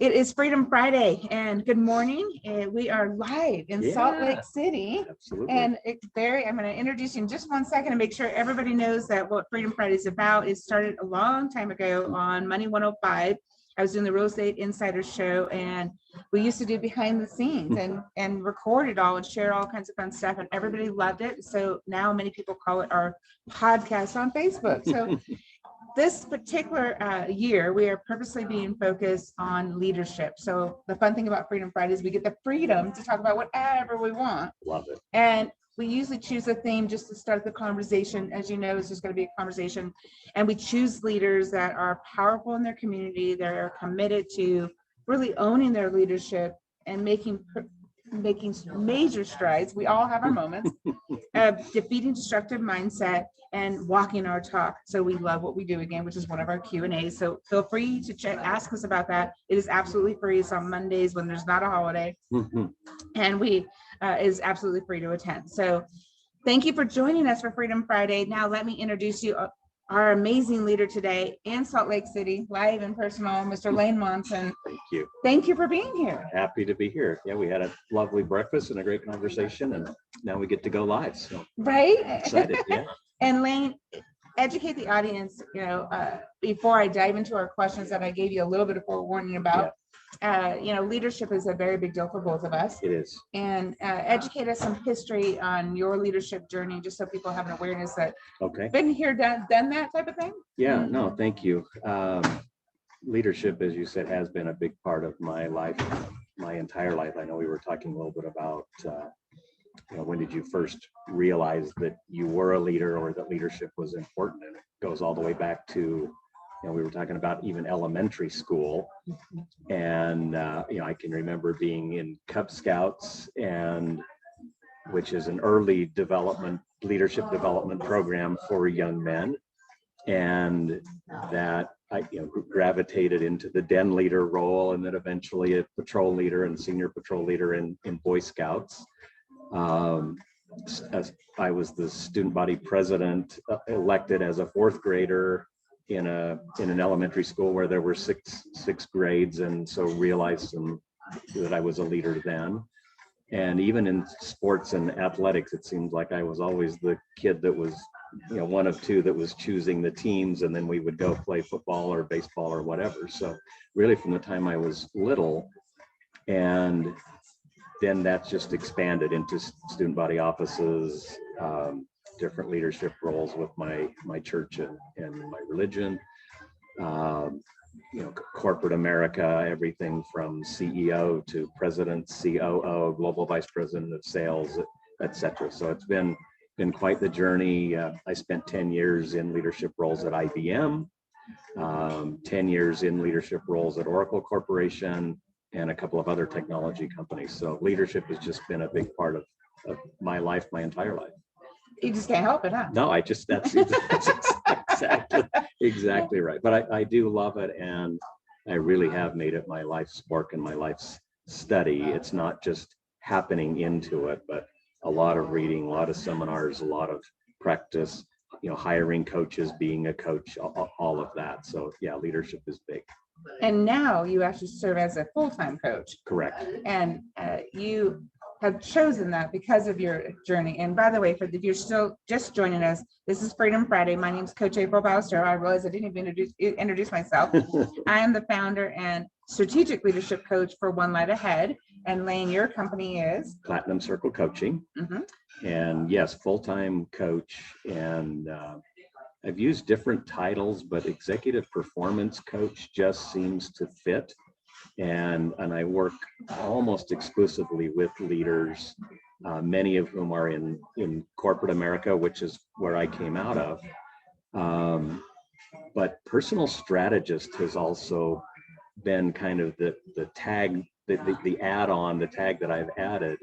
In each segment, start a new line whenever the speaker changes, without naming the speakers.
It is Freedom Friday, and good morning. We are live in Salt Lake City.
Absolutely.
And I'm going to introduce you in just 1 second to make sure everybody knows that what Freedom Friday is about. It started a long time ago on Money 105. I was doing the Real Estate Insider Show, and we used to do behind the scenes and record it all and share all kinds of fun stuff, and everybody loved it. So now many people call it our podcast on Facebook. So this particular year, we are purposely being focused on leadership. So the fun thing about Freedom Friday is we get the freedom to talk about whatever we want.
Love it.
And we usually choose a theme just to start the conversation. As you know, it's just going to be a conversation. And we choose leaders that are powerful in their community, that are committed to really owning their leadership and making major strides. We all have our moments of defeating destructive mindset and walking our talk. So we love what we do again, which is one of our Q&As. So feel free to ask us about that. It is absolutely free. It's on Mondays when there's not a holiday. And is absolutely free to attend. So thank you for joining us for Freedom Friday. Now let me introduce you our amazing leader today in Salt Lake City, live and personal, Mr. Lane Monson.
Thank you.
Thank you for being here.
Happy to be here. Yeah, we had a lovely breakfast and a great conversation, and now we get to go live. So
right?
Excited, yeah.
And Lane, educate the audience, before I dive into our questions that I gave you a little bit of forewarning about. Leadership is a very big deal for both of us.
It is.
And educate us some history on your leadership journey, just so people have an awareness that been here, done that type of thing.
Yeah, no, thank you. Leadership, as you said, has been a big part of my life, my entire life. I know we were talking a little bit about when did you first realize that you were a leader or that leadership was important? And it goes all the way back to, we were talking about even elementary school. And, I can remember being in Cub Scouts, which is an early leadership development program for young men. And that I gravitated into the den leader role, and then eventually a patrol leader and senior patrol leader in Boy Scouts. As I was the student body president, elected as a fourth grader in an elementary school where there were six grades, and so realized that I was a leader then. And even in sports and athletics, it seems like I was always the kid that was one of two that was choosing the teams, and then we would go play football or baseball or whatever. So really from the time I was little, and then that's just expanded into student body offices, different leadership roles with my church and my religion, corporate America, everything from CEO to president, COO, global vice president of sales, etc. So it's been quite the journey. I spent 10 years in leadership roles at IBM, 10 years in leadership roles at Oracle Corporation, and a couple of other technology companies. So leadership has just been a big part of my life, my entire life.
You just can't help it, huh?
No, that's exactly right. But I do love it, and I really have made it my life's work and my life's study. It's not just happening into it, but a lot of reading, a lot of seminars, a lot of practice, hiring coaches, being a coach, all of that. So yeah, leadership is big.
And now you actually serve as a full-time coach.
Correct.
And you have chosen that because of your journey. And by the way, if you're still just joining us, this is Freedom Friday. My name is Coach April Ballester. I realized I didn't even introduce myself. I am the founder and strategic leadership coach for One Light Ahead. And Lane, your company is?
Platinum Circle Coaching. And yes, full-time coach. And I've used different titles, but executive performance coach just seems to fit. And I work almost exclusively with leaders, many of whom are in corporate America, which is where I came out of. But personal strategist has also been kind of the tag, the add-on, the tag that I've added,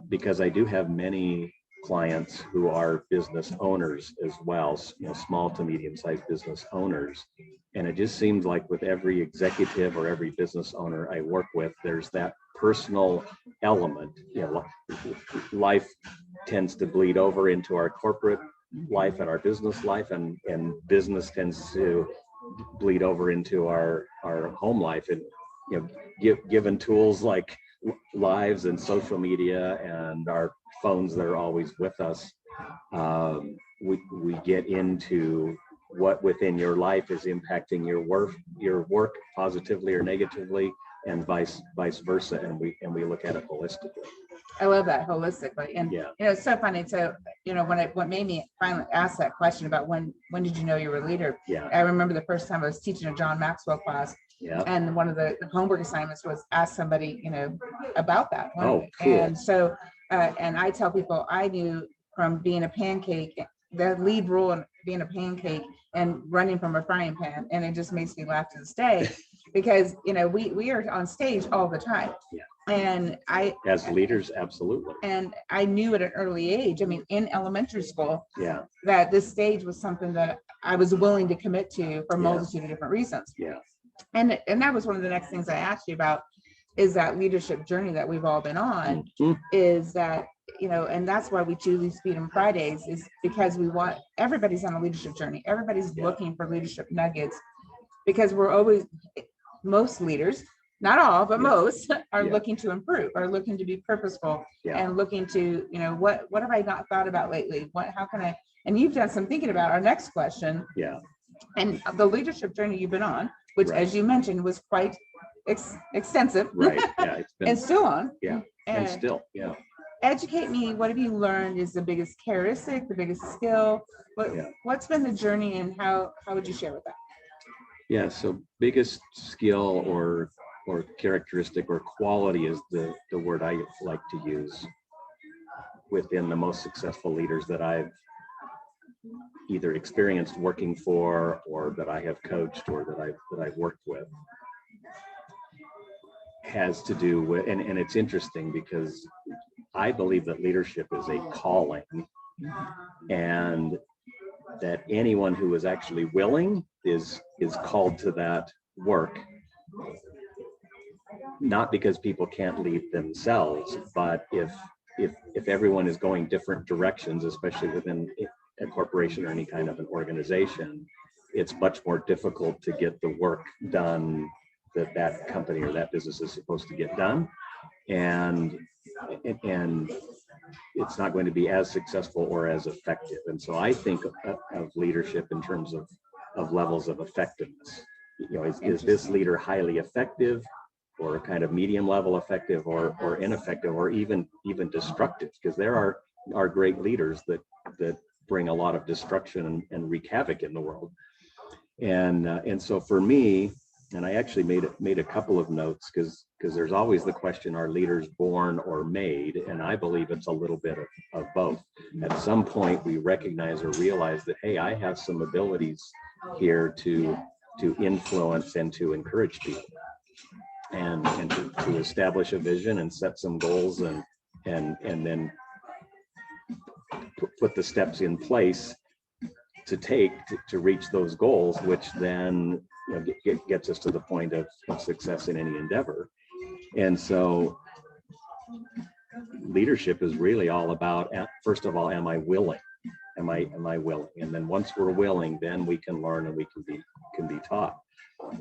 because I do have many clients who are business owners as well, small to medium-sized business owners. And it just seems like with every executive or every business owner I work with, there's that personal element. Life tends to bleed over into our corporate life and our business life, and business tends to bleed over into our home life. And given tools like lives and social media and our phones that are always with us, we get into what within your life is impacting your work positively or negatively, and vice versa, and we look at it holistically.
I love that, holistically. And it's so funny. So what made me finally ask that question about when did you know you were a leader? I remember the first time I was teaching a John Maxwell class, and one of the homework assignments was ask somebody about that.
Oh, cool.
And so and I tell people I knew from being a pancake, the lead rule in being a pancake and running from a frying pan, and it just makes me laugh to this day because we are on stage all the time. And
as leaders, absolutely.
And I knew at an early age, I mean, in elementary school, that this stage was something that I was willing to commit to for a multitude of different reasons. And that was one of the next things I asked you about, is that leadership journey that we've all been on, is that, and that's why we choose these Freedom Fridays, is because we want, everybody's on a leadership journey. Everybody's looking for leadership nuggets, because we're always, most leaders, not all, but most are looking to improve, are looking to be purposeful, and looking to, what have I not thought about lately? How can I, and you've done some thinking about our next question. And the leadership journey you've been on, which as you mentioned, was quite extensive.
It's been,
and still on.
And still,
Educate me. What have you learned is the biggest characteristic, the biggest skill? What's been the journey, and how would you share with that?
So biggest skill or characteristic or quality is the word I like to use within the most successful leaders that I've either experienced working for, or that I have coached, or that I've worked with, has to do with, and it's interesting because I believe that leadership is a calling, and that anyone who is actually willing is called to that work. Not because people can't lead themselves, but if everyone is going different directions, especially within a corporation or any kind of an organization, it's much more difficult to get the work done that company or that business is supposed to get done, and it's not going to be as successful or as effective. And so I think of leadership in terms of levels of effectiveness. Is this leader highly effective, or kind of medium level effective, or ineffective, or even destructive? Because there are great leaders that bring a lot of destruction and wreak havoc in the world. And so for me, and I actually made a couple of notes, because there's always the question, are leaders born or made? And I believe it's a little bit of both. At some point we recognize or realize that, hey, I have some abilities here to influence and to encourage people, and to establish a vision and set some goals, and then put the steps in place to take to reach those goals, which then gets us to the point of success in any endeavor. And so leadership is really all about, first of all, am I willing? Am I willing? And then once we're willing, then we can learn and we can be taught.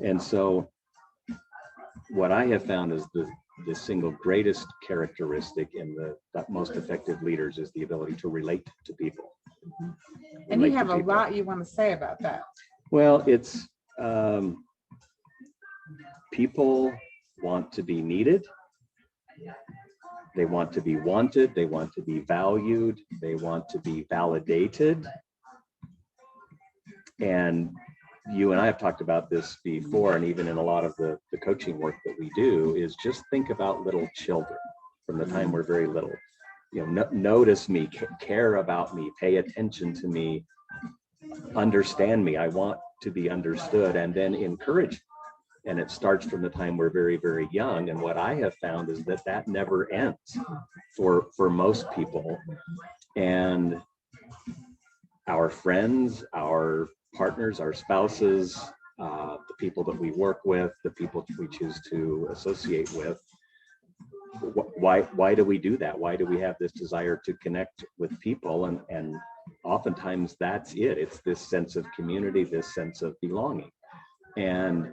And so what I have found is the single greatest characteristic in the most effective leaders is the ability to relate to people.
And you have a lot you want to say about that.
Well, it's people want to be needed. They want to be wanted. They want to be valued. They want to be validated. And you and I have talked about this before, and even in a lot of the coaching work that we do, is just think about little children from the time we're very little. Notice me, care about me, pay attention to me, understand me. I want to be understood, and then encourage. And it starts from the time we're very, very young. And what I have found is that never ends for most people. And our friends, our partners, our spouses, the people that we work with, the people we choose to associate with, why do we do that? Why do we have this desire to connect with people? And oftentimes that's it. It's this sense of community, this sense of belonging. And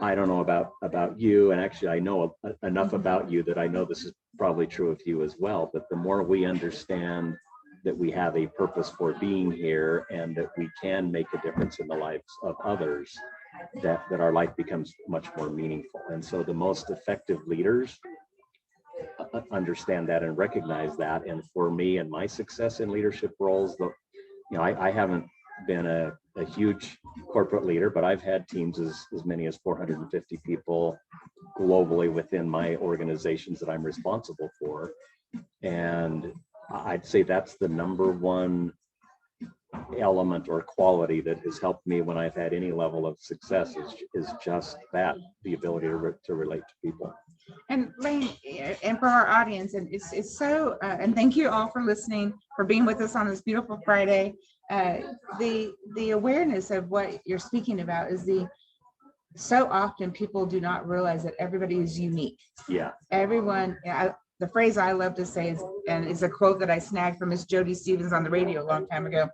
I don't know about you, and actually I know enough about you that I know this is probably true of you as well, but the more we understand that we have a purpose for being here and that we can make a difference in the lives of others, that our life becomes much more meaningful. And so the most effective leaders understand that and recognize that. And for me and my success in leadership roles, I haven't been a huge corporate leader, but I've had teams as many as 450 people globally within my organizations that I'm responsible for. And I'd say that's the number one element or quality that has helped me when I've had any level of success is just that, the ability to relate to people.
And Lane, and for our audience, and it's so, and thank you all for listening, for being with us on this beautiful Friday. The awareness of what you're speaking about is so often people do not realize that everybody is unique.
Yeah.
Everyone, the phrase I love to say is, and it's a quote that I snagged from Miss Jody Stevens on the radio a long time ago.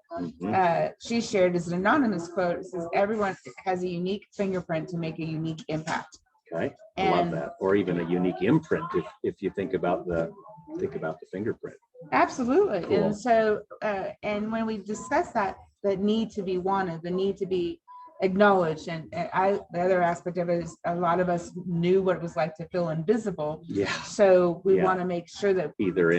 She shared as an anonymous quote. It says, everyone has a unique fingerprint to make a unique impact.
Okay, I love that. Or even a unique imprint if you think about the fingerprint.
Absolutely.
Cool.
And so, and when we discuss that need to be wanted, the need to be acknowledged, and the other aspect of it is a lot of us knew what it was like to feel invisible.
Yeah.
So we want to make sure that
either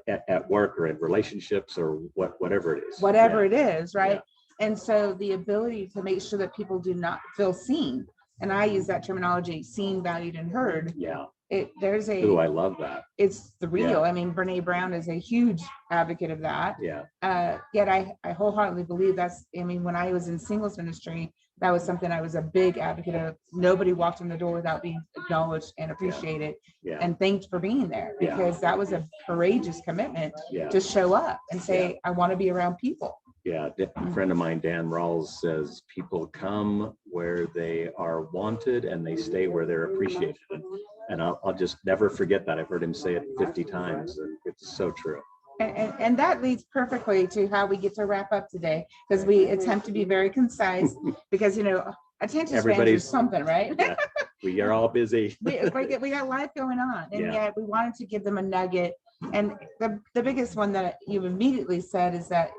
at work or in relationships or whatever it is.
Whatever it is, right? Yeah. And so the ability to make sure that people do not feel seen, and I use that terminology, seen, valued, and heard.
Yeah.
I
love that.
It's the real. Yeah. I mean, Brene Brown is a huge advocate of that.
Yeah.
Yet I wholeheartedly believe when I was in singles ministry, that was something I was a big advocate of. Nobody walked in the door without being acknowledged and appreciated and thanked for being there, because that was a courageous commitment to show up and say, I want to be around people.
Yeah, a friend of mine, Dan Rawls, says people come where they are wanted and they stay where they're appreciated. And I'll just never forget that. I've heard him say it 50 times. And it's so true.
And that leads perfectly to how we get to wrap up today, because we attempt to be very concise, because, attention span is something, right?
Yeah, we are all busy.
we got life going on, and yet we wanted to give them a nugget. And the biggest one that you immediately said is that,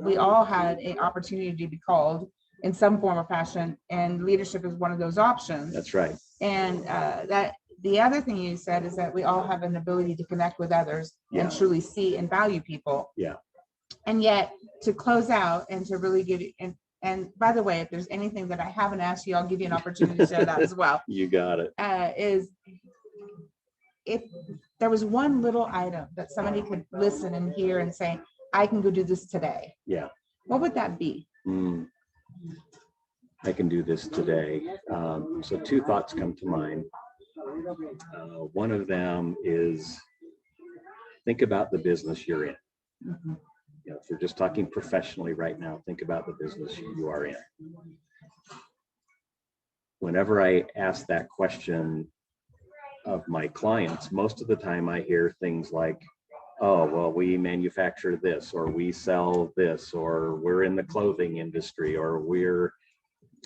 we all had an opportunity to be called in some form or fashion, and leadership is one of those options.
That's right.
And that the other thing you said is that we all have an ability to connect with others and truly see and value people.
Yeah.
And yet to close out and to really give you, and by the way, if there's anything that I haven't asked you, I'll give you an opportunity to share that as well.
You got it.
Is if there was one little item that somebody could listen and hear and say, I can go do this today.
Yeah.
What would that be?
I can do this today. So two thoughts come to mind. One of them is, think about the business you're in. If you're just talking professionally right now, think about the business you are in. Whenever I ask that question of my clients, most of the time I hear things like, oh, well, we manufacture this, or we sell this, or we're in the clothing industry, or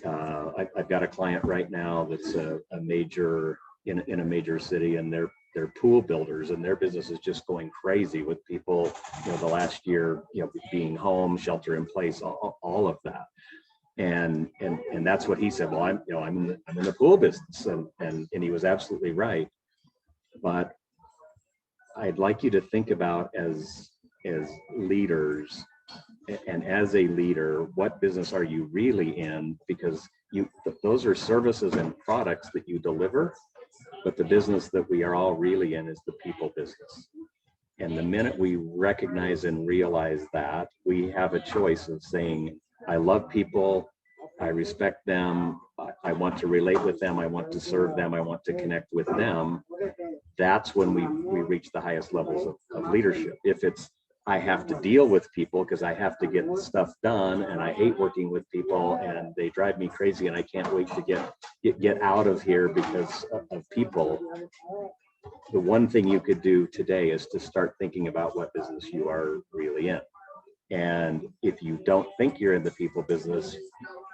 I've got a client right now that's a major in a major city, and they're pool builders, and their business is just going crazy with people, the last year, being home, shelter in place, all of that. And that's what he said. Well, I'm in the pool business, and he was absolutely right. But I'd like you to think about as leaders, and as a leader, what business are you really in? Because those are services and products that you deliver, but the business that we are all really in is the people business. And the minute we recognize and realize that, we have a choice of saying, I love people, I respect them, I want to relate with them, I want to serve them, I want to connect with them. That's when we reach the highest levels of leadership. If it's, I have to deal with people because I have to get stuff done, and I hate working with people and they drive me crazy and I can't wait to get out of here because of people. The one thing you could do today is to start thinking about what business you are really in. And if you don't think you're in the people business,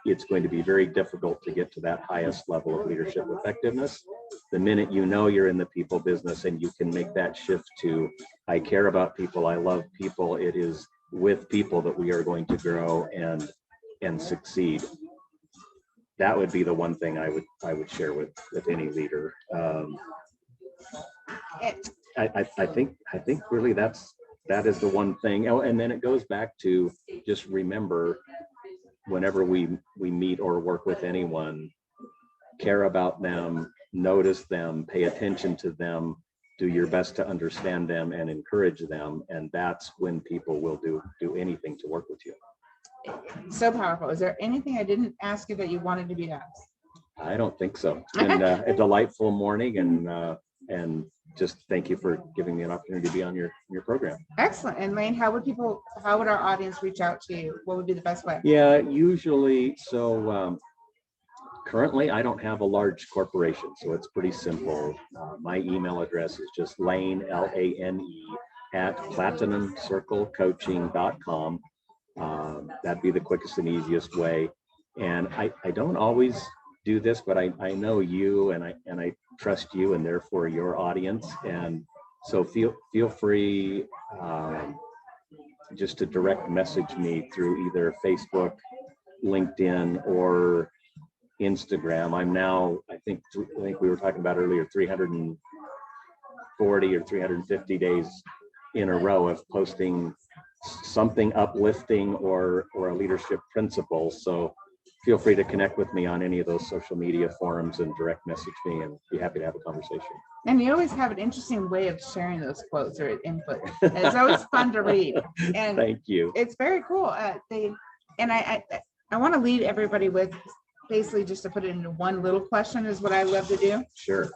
it's going to be very difficult to get to that highest level of leadership effectiveness. The minute you know you're in the people business and you can make that shift to, I care about people, I love people, it is with people that we are going to grow and succeed. That would be the one thing I would share with any leader. I think really that is the one thing. Oh, and then it goes back to just remember, whenever we meet or work with anyone, care about them, notice them, pay attention to them, do your best to understand them and encourage them. And that's when people will do anything to work with you.
So powerful. Is there anything I didn't ask you that you wanted to be asked?
I don't think so. It's been a delightful morning, and just thank you for giving me an opportunity to be on your program.
Excellent. And Lane, how would our audience reach out to you? What would be the best way?
Yeah, usually, so currently I don't have a large corporation, so it's pretty simple. My email address is just Lane, Lane, at platinumcirclecoaching.com. That'd be the quickest and easiest way. And I don't always do this, but I know you, and I trust you, and therefore your audience. And so feel free just to direct message me through either Facebook, LinkedIn, or Instagram. I'm now, I think we were talking about earlier, 340 or 350 days in a row of posting something uplifting or a leadership principle. So feel free to connect with me on any of those social media forums and direct message me, and be happy to have a conversation.
And you always have an interesting way of sharing those quotes or input. It's always fun to read. And
thank you.
It's very cool. I want to lead everybody with basically, just to put it into one little question, is what I love to do.
Sure.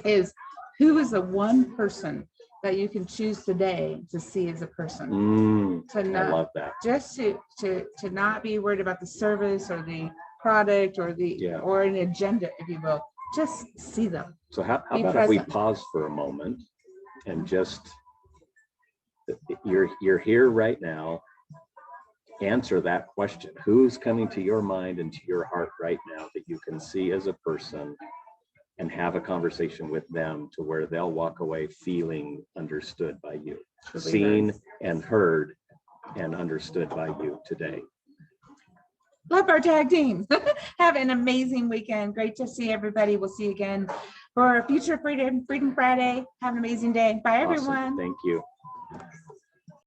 Is, who is the one person that you can choose today to see as a person?
I love that.
Just to not be worried about the service or the product or or an agenda, if you will. Just see them.
So how about if we pause for a moment and just, you're here right now, answer that question. Who's coming to your mind and to your heart right now that you can see as a person, and have a conversation with them to where they'll walk away feeling understood by you, seen and heard and understood by you today.
Love our tag team. Have an amazing weekend. Great to see everybody. We'll see you again for Future Freedom Friday. Have an amazing day. Bye, everyone.
Awesome. Thank you.